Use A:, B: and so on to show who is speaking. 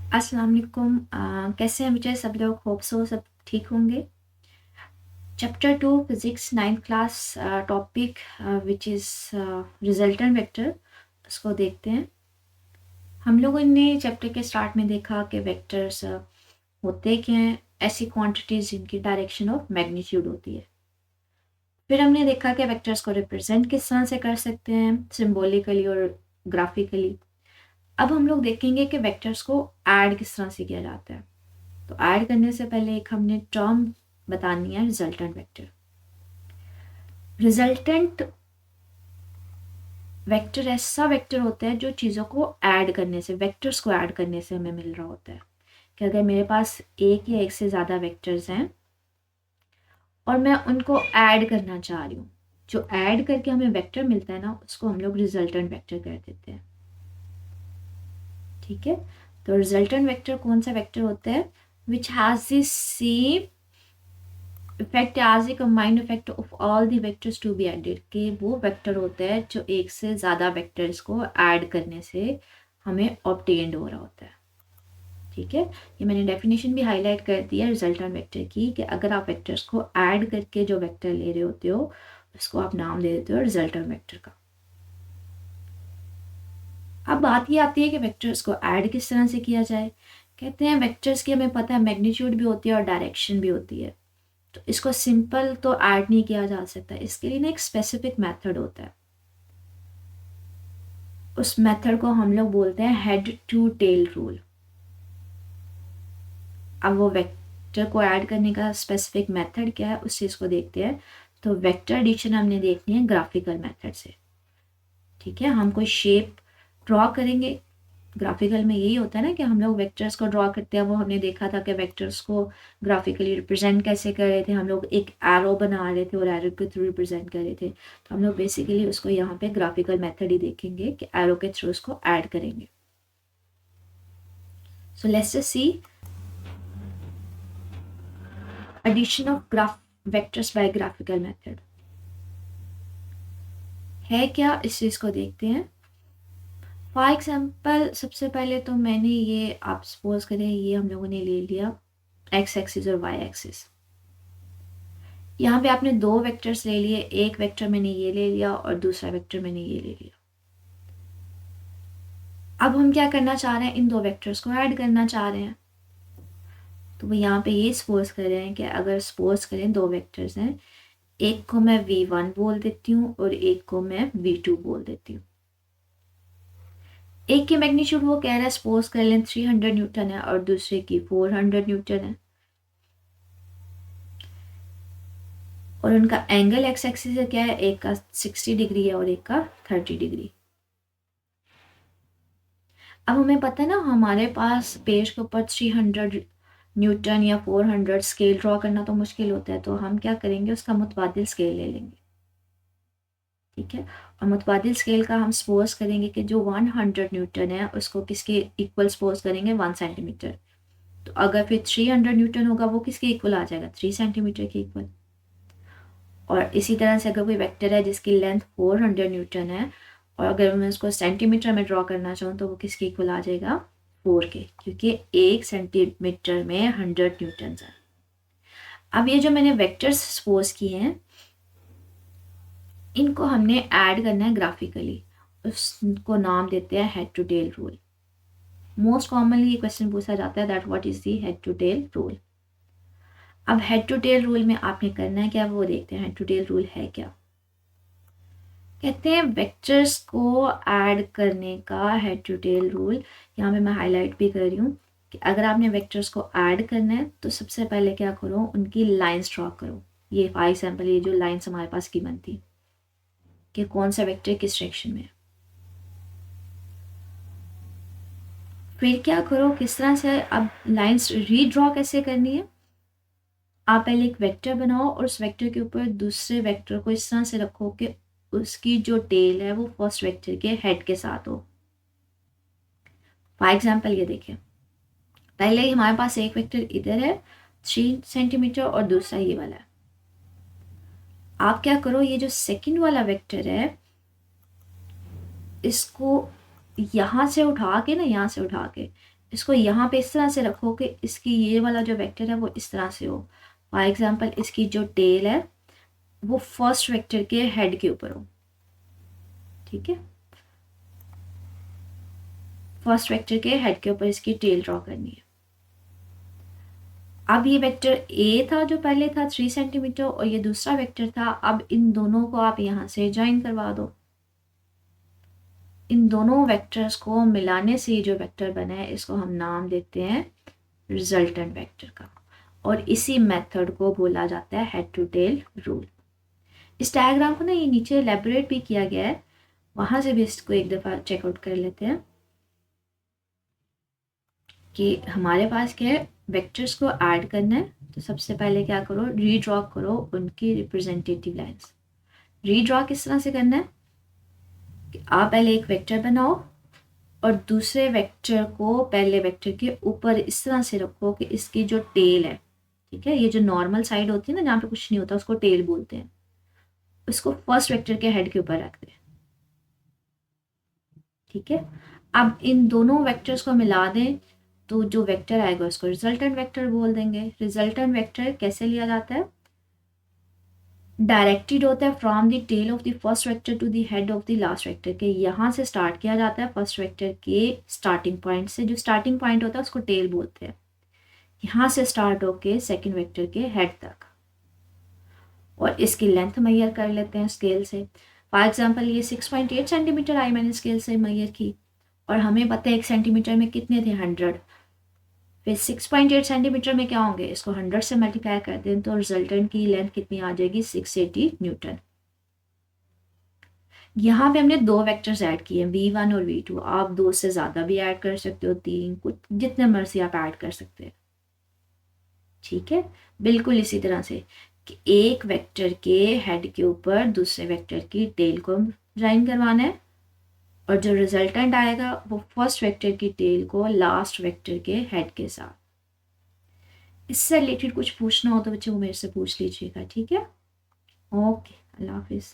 A: अस्सलाम वालेकुम। कैसे हैं बच्चे सब लोग? होप सो सब ठीक होंगे। Chapter 2 physics 9th class topic which is resultant vector, उसको देखते हैं। हम लोगों ने चैप्टर के स्टार्ट में देखा कि वेक्टर्स होते क्या हैं, ऐसी क्वांटिटीज़ जिनकी डायरेक्शन ऑफ मैग्नीट्यूड होती है। फिर हमने देखा कि वेक्टर्स को रिप्रेजेंट किस तरह से कर सकते हैं, सिंबॉलिकली और ग्राफिकली। अब हम लोग देखेंगे कि वेक्टर्स को ऐड किस तरह से किया जाता है। तो ऐड करने से पहले एक हमने टर्म बतानी है, रिजल्टेंट वेक्टर। रिजल्टेंट वेक्टर ऐसा वेक्टर होता है जो चीज़ों को ऐड करने से, वेक्टर्स को ऐड करने से हमें मिल रहा होता है। कि अगर मेरे पास एक या एक से ज़्यादा वेक्टर्स हैं और मैं उनको ऐड करना चाह रही हूँ, जो ऐड करके हमें वेक्टर मिलता है ना, उसको हम लोग रिजल्टेंट वेक्टर कर देते हैं। ठीक है, तो रिजल्टेंट वेक्टर कौन सा वेक्टर होता है? Which has the same effect as a combined effect of all the vectors to be added, कि वो वेक्टर होता है जो एक से ज़्यादा वेक्टर्स को ऐड करने से हमें ऑब्टेन्ड हो रहा होता है। ठीक है, ये मैंने डेफिनेशन भी हाईलाइट कर दी है रिजल्टेंट वेक्टर की, कि अगर आप वेक्टर्स को ऐड करके जो वेक्टर ले रहे होते हो उसको आप नाम दे देते हो रिजल्टेंट वेक्टर का। अब बात ये आती है कि वेक्टर्स को ऐड किस तरह से किया जाए। कहते हैं वेक्टर्स की हमें पता है मैग्नीट्यूड भी होती है और डायरेक्शन भी होती है। तो इसको सिंपल तो ऐड नहीं किया जा सकता, इसके लिए ना एक स्पेसिफिक मेथड होता है। उस मेथड को हम लोग बोलते हैं हेड टू टेल रूल। अब वो वेक्टर को ऐड करने का स्पेसिफिक मेथड क्या है, उस चीज़ को देखते हैं। तो वेक्टर एडिशन हमने देखनी है ग्राफिकल मेथड से। ठीक है, हम कोई शेप ड्रॉ करेंगे। ग्राफिकल में यही होता है ना कि हम लोग वेक्टर्स को ड्रॉ करते हैं। वो हमने देखा था कि वेक्टर्स को ग्राफिकली रिप्रेजेंट कैसे कर रहे थे। हम लोग एक एरो बना रहे थे और एरो के थ्रू रिप्रेजेंट कर रहे थे। तो हम लोग बेसिकली उसको यहाँ पे ग्राफिकल मेथड ही देखेंगे कि एरो के थ्रू उसको ऐड करेंगे। So let's just see addition of graph vectors by graphical method है क्या, इस चीज़ को देखते हैं। फॉर एग्जाम्पल सबसे पहले तो मैंने ये, आप सपोज करें ये हम लोगों ने ले लिया एक्स एक्सिस और वाई एक्सिस। यहाँ पे आपने दो वेक्टर्स ले लिए, एक वेक्टर मैंने ये ले लिया और दूसरा वेक्टर मैंने ये ले लिया। अब हम क्या करना चाह रहे हैं, इन दो वेक्टर्स को ऐड करना चाह रहे हैं। तो वो यहाँ पे ये सपोज कर रहे हैं कि अगर सपोज करें दो वेक्टर्स हैं, एक को मैं v1 बोल देती हूँ और एक को मैं v2 बोल देती हूँ। एक की मैग्नीट्यूड वो कह रहा है, सपोज कर लें 300 न्यूटन है और दूसरे की 400 न्यूटन है। और उनका एंगल एक्स एक्सिस से क्या है, एक का 60 डिग्री है और एक का 30 डिग्री। अब हमें पता है ना, हमारे पास पेज के ऊपर 300 न्यूटन या 400 स्केल ड्रॉ करना तो मुश्किल होता है। तो हम क्या करेंगे, उसका मुतबादिल स्केल ले लेंगे। ठीक है, और मुतबादिल स्केल का हम सपोज करेंगे कि जो 100 न्यूटन है उसको किसके इक्वल सपोज करेंगे, 1 सेंटीमीटर। तो अगर फिर 300 न्यूटन होगा वो किसके इक्वल आ जाएगा, 3 सेंटीमीटर के इक्वल। और इसी तरह से अगर कोई वेक्टर है जिसकी लेंथ 400 न्यूटन है और अगर मैं उसको सेंटीमीटर में ड्रॉ करना चाहूँ तो वो किसके इक्वल आ जाएगा, 4 के, क्योंकि 1 सेंटीमीटर में 100 न्यूटन है। अब ये जो मैंने वेक्टर्स सपोज किए हैं, इनको हमने ऐड करना है ग्राफिकली। उसको नाम देते हैं head to tail rule. Most commonly ये क्वेश्चन पूछा जाता है that what is the head to tail rule. अब हेड टू टेल रूल में आपने करना है क्या, वो देखते हैं। हेड टू टेल रूल है क्या, कहते हैं वेक्टर्स को ऐड करने का हेड टू टेल रूल। यहाँ पे मैं हाईलाइट भी कर रही हूँ कि अगर आपने वेक्टर्स को ऐड करना है तो सबसे पहले क्या करो, उनकी लाइंस ड्रॉ करो। ये फॉर एग्जाम्पल ये जो लाइंस हमारे पास गिवन थी कि कौन सा वेक्टर किस डायरेक्शन में है। फिर क्या करो, किस तरह से अब लाइंस रीड्रॉ कैसे करनी है। आप पहले एक वेक्टर बनाओ और उस वेक्टर के ऊपर दूसरे वेक्टर को इस तरह से रखो कि उसकी जो टेल है वो फर्स्ट वेक्टर के हेड के साथ हो। फॉर एग्जाम्पल ये देखें, पहले हमारे पास एक वेक्टर इधर है 3 सेंटीमीटर और दूसरा ये वाला है। आप क्या करो, ये जो सेकंड वाला वेक्टर है इसको यहाँ से उठा के ना, यहाँ से उठा के इसको यहाँ पे इस तरह से रखो कि इसकी ये वाला जो वेक्टर है वो इस तरह से हो। फॉर एग्जांपल इसकी जो टेल है वो फर्स्ट वेक्टर के हेड के ऊपर हो। ठीक है, फर्स्ट वेक्टर के हेड के ऊपर इसकी टेल ड्रॉ करनी है। अब ये वेक्टर ए था जो पहले था 3 सेंटीमीटर, और ये दूसरा वेक्टर था। अब इन दोनों को आप यहाँ से ज्वाइन करवा दो। इन दोनों वेक्टर्स को मिलाने से ये जो वेक्टर बना है इसको हम नाम देते हैं रिजल्टेंट वेक्टर का, और इसी मेथड को बोला जाता है हेड टू टेल रूल। इस डायग्राम को ना ये नीचे एलेबोरेट भी किया गया है, वहां से भी इसको एक दफ़ा चेकआउट कर लेते हैं कि हमारे पास क्या है। वेक्टर्स को ऐड करना है तो सबसे पहले क्या करो, रीड्रॉ करो उनकी रिप्रेजेंटेटिव लाइंस। रीड्रॉ किस तरह से करना है कि आप पहले एक वेक्टर बनाओ और दूसरे वेक्टर को पहले वेक्टर के ऊपर इस तरह से रखो कि इसकी जो टेल है, ठीक है, ये जो नॉर्मल साइड होती है ना जहाँ पे कुछ नहीं होता उसको टेल बोलते हैं, उसको फर्स्ट वेक्टर के हेड के ऊपर रख दें। ठीक है, अब इन दोनों वेक्टर्स को मिला दें तो जो वेक्टर आएगा उसको रिजल्टेंट वेक्टर बोल देंगे। रिजल्टेंट वेक्टर कैसे लिया जाता है, डायरेक्टेड होता है from the tail of the first vector to the head of the last vector के। यहाँ से स्टार्ट किया जाता है फर्स्ट वेक्टर के स्टार्टिंग पॉइंट से, जो स्टार्टिंग पॉइंट होता है उसको टेल बोलते हैं। यहाँ से स्टार्ट होके सेकंड वेक्टर के हेड तक, और इसकी लेंथ मेजर कर लेते हैं स्केल से। फॉर एग्जांपल ये 6.8 सेंटीमीटर आई मैंने स्केल से मेजर की, और हमें पता है 1 सेंटीमीटर में कितने थे 100। फिर 6.8 सेंटीमीटर में क्या होंगे, इसको 100 से मल्टीप्लाई कर दें तो रिजल्टेंट की लेंथ कितनी आ जाएगी 680 न्यूटन। यहाँ पे हमने दो वेक्टर्स ऐड किए हैं v1 और v2। आप दो से ज़्यादा भी ऐड कर सकते हो, तीन, कुछ जितने मर्जी आप ऐड कर सकते हैं। ठीक है, बिल्कुल इसी तरह से कि एक वेक्टर के हेड के ऊपर दूसरे वेक्टर की टेल को ज्वाइन करवाना है, और जो रिजल्टेंट आएगा वो फर्स्ट वेक्टर की टेल को लास्ट वेक्टर के हेड के साथ। इससे रिलेटेड कुछ पूछना हो तो बच्चे वो मेरे से पूछ लीजिएगा। ठीक है, ओके, अल्लाह हाफिज़।